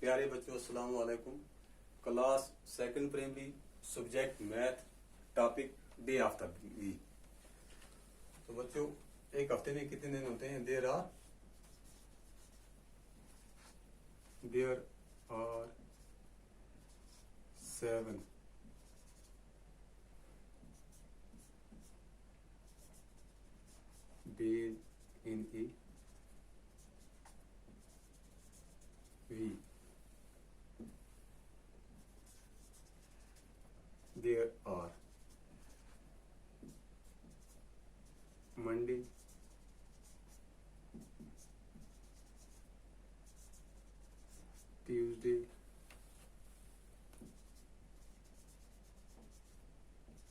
प्यारे बच्चों अस्सलाम वालेकुम। Class second primary subject math topic day after week. तो बच्चों एक हफ्ते में कितने दिन होते हैं? There are 7 days in a week. There are Monday, Tuesday,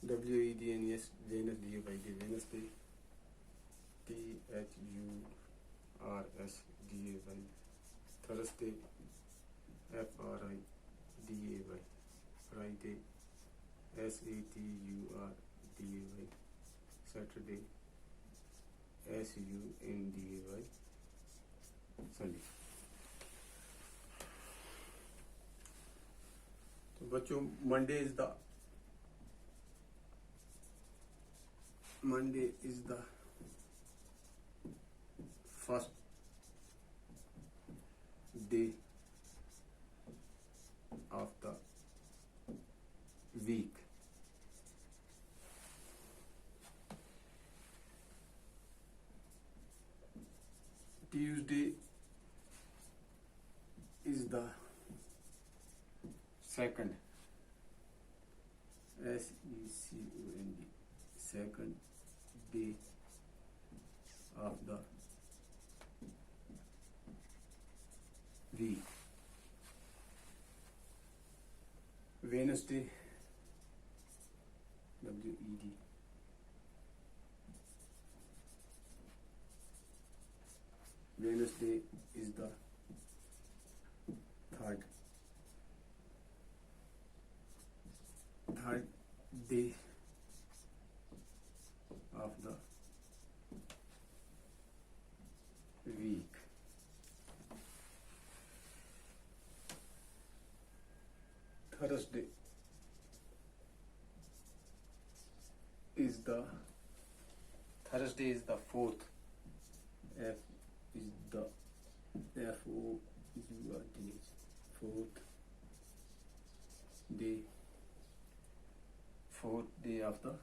Wednesday, Wednesday, Thursday, Thursday, Friday, Friday, Saturday, Saturday, Sunday। तो बच्चों Monday is the first day of the week. Tuesday is the second, second, second day of the week. Wednesday, Wednesday is the third day of the week. Thursday is the fourth. Fourth day of the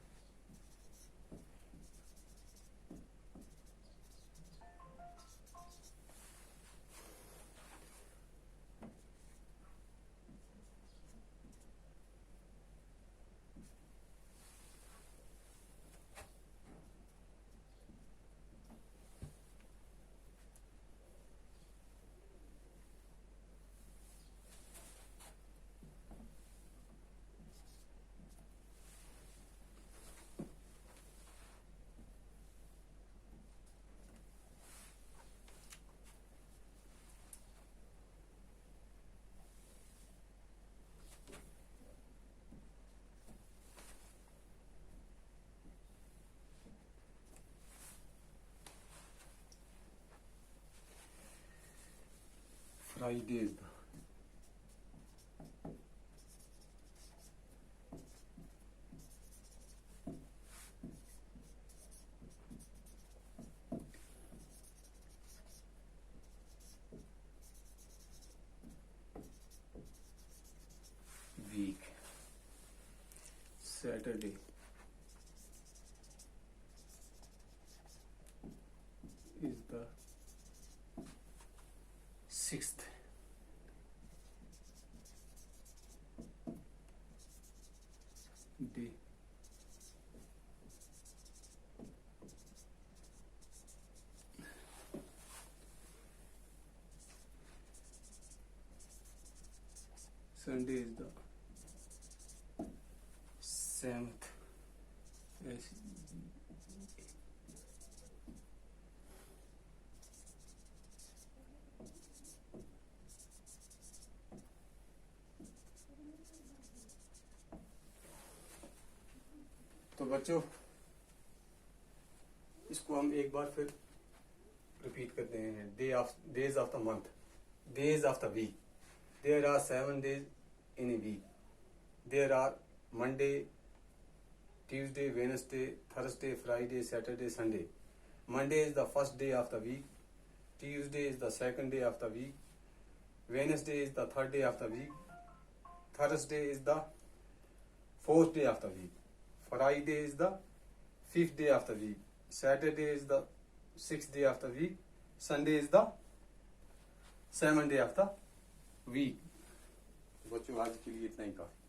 Friday is the week. Saturday is the sixth day Sunday is the seventh. तो बच्चों इसको हम एक बार फिर repeat करते हैं। Days of the month, days of the week. There are 7 days in a week. There are Monday, Tuesday, Wednesday, Thursday, Friday, Saturday, Sunday. Monday is the first day of the week. Tuesday is the second day of the week. Wednesday is the third day of the week. Thursday is the fourth day of the week. Friday is the fifth day of the week. Saturday is the sixth day of the week. Sunday is the seventh day of the week. बच्चों आज के लिए इतना ही काफी।